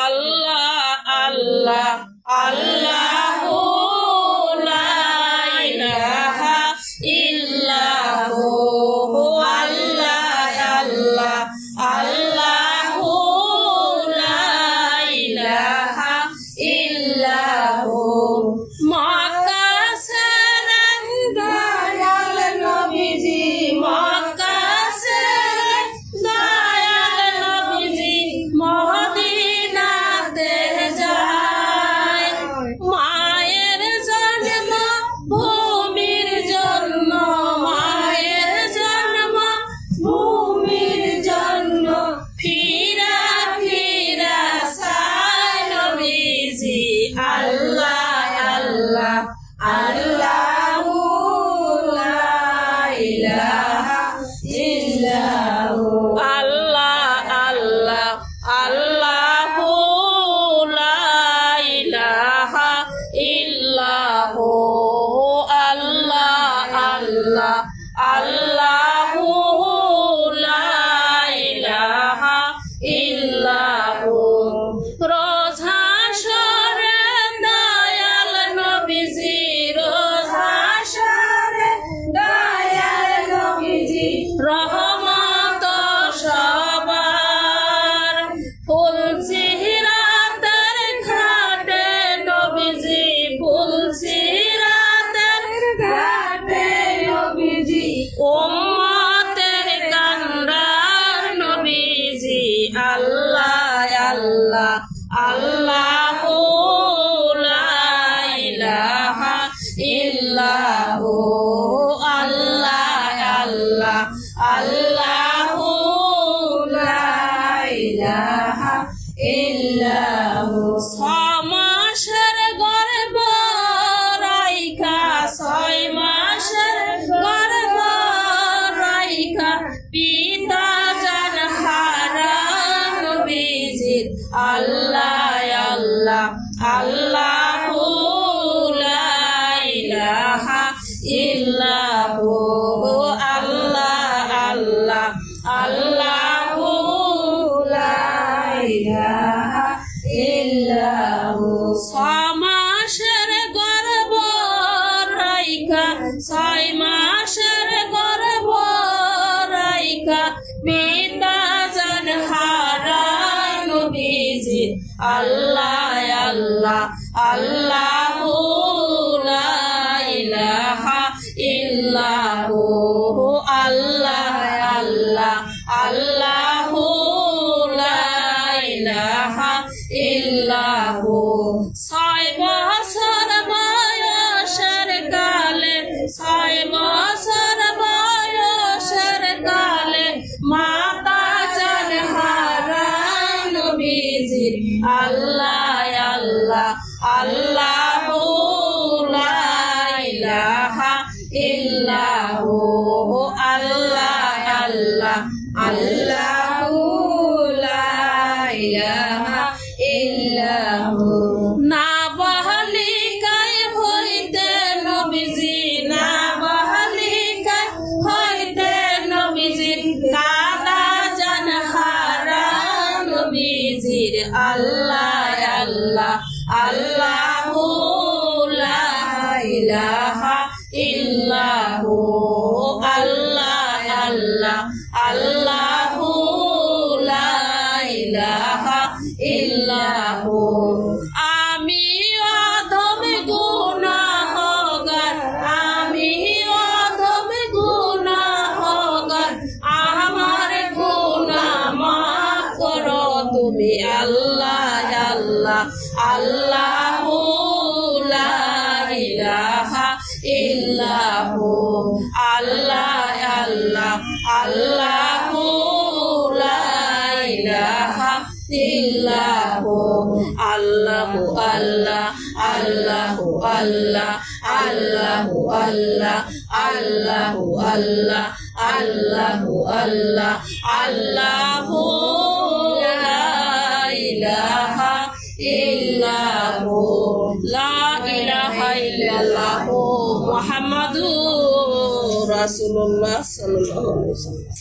আল্লাহ আল্লাহ আল্লাহু লা ইলাহা ইল্লাহু আল্লাহ আল্লাহ আল্লাহু লা ইলাহা ইল্লাহু মক্কা ছেড়ে দয়াল নবীজি মক্কা ছেড়ে দয়াল নবীজি মদিনাতে যায় মায়ের জন্ম ভূমির জন্য মায়ের জন্ম ভূমির জন্য ফিরা ফিরা চায় নবীজি আল্লাহ আল্লাহ আল্লাহু লা ইলাহা ইল্লাহু আল্লাহ আল্লাহ আল্লাহু লা ইলাহা ইল্লাহু আল্লাহ আল্লাহ আল্লাহু লা ইলাহা ইল্লাহু রোজা শরে দয়াল নবীজি রোজা শরে দয়াল নবীজি রহমত সবার ফুল সিরাতের ঘাটে নবীজি ফুল সিরাতের ঘাটে নবীজি উম্মতের কান্ডার নবীজি আল্লাহ আল্লাহ আল্লাহু লা ইলাহা ইল্লাহু আল্লাহ আল্লাহ আল্লাহু লা ইলাহা ইল্লাহু ছমাসের গর্ভ রাইখা 6 মাসের গর্ভ রাইখা পিতা জান হারান নবীজির আল্লাহ আল্লাহ আল্লাহু লা ইলাহা ইল্লাহু আল্লাহ আল্লাহ আল্লাহু লা ইলাহা ইল্লাহু ছমাসের গর্ভ রাইখা 6 মাসের গর্ভ রাইখা পিতা জান হারান নবীজি আল্লাহ আল্লাহ আল্লাহু লা ইলাহা ইল্লাহু আল্লাহ আল্লাহ আল্লাহু লা ইলাহা ইল্লাহু 6 বছর বয়সের কালে 6 বছর বয়সের কালে মাতা জান হারান নবীজির আল্লাহ আল্লাহ আল্লাহু লা ইলাহা ইল্লাহু আল্লাহ আল্লাহ আল্লাহু লা ইলাহা ইল্লাহু নাবালিকায় হইতে নবীজি নাবালিকায় হইতে নবীজির দাদা জান হারান নবীজির আল্লাহ আল্লাহ আল্লাহু লা ইলাহা ইল্লাহু আল্লাহ আল্লাহ আল্লাহু লা ইলাহা ইল্লাহু আমি অধম গুনাহগার আমি অধম গুনাহগার আমার গুনাহ মাফ করো তুমি আল্লাহ আল্লাহ আল্লাহু লা ইলাহা ইল্লাহু আল্লাহ আল্লাহ আল্লাহু লা ইলাহা ইল্লাহু আল্লাহু আল্লাহ আল্লাহু আল্লাহ আল্লাহু আল্লাহ আল্লাহু আল্লাহ আল্লাহু আল্লাহ আল্লাহু লা ইলাহা ইল্লাহু লা ইলাহা ইল্লাল্লাহু মুহাম্মাদুর রাসূলুল্লাহ সাল্লাল্লাহু আলাইহি ওয়াসাল্লাম।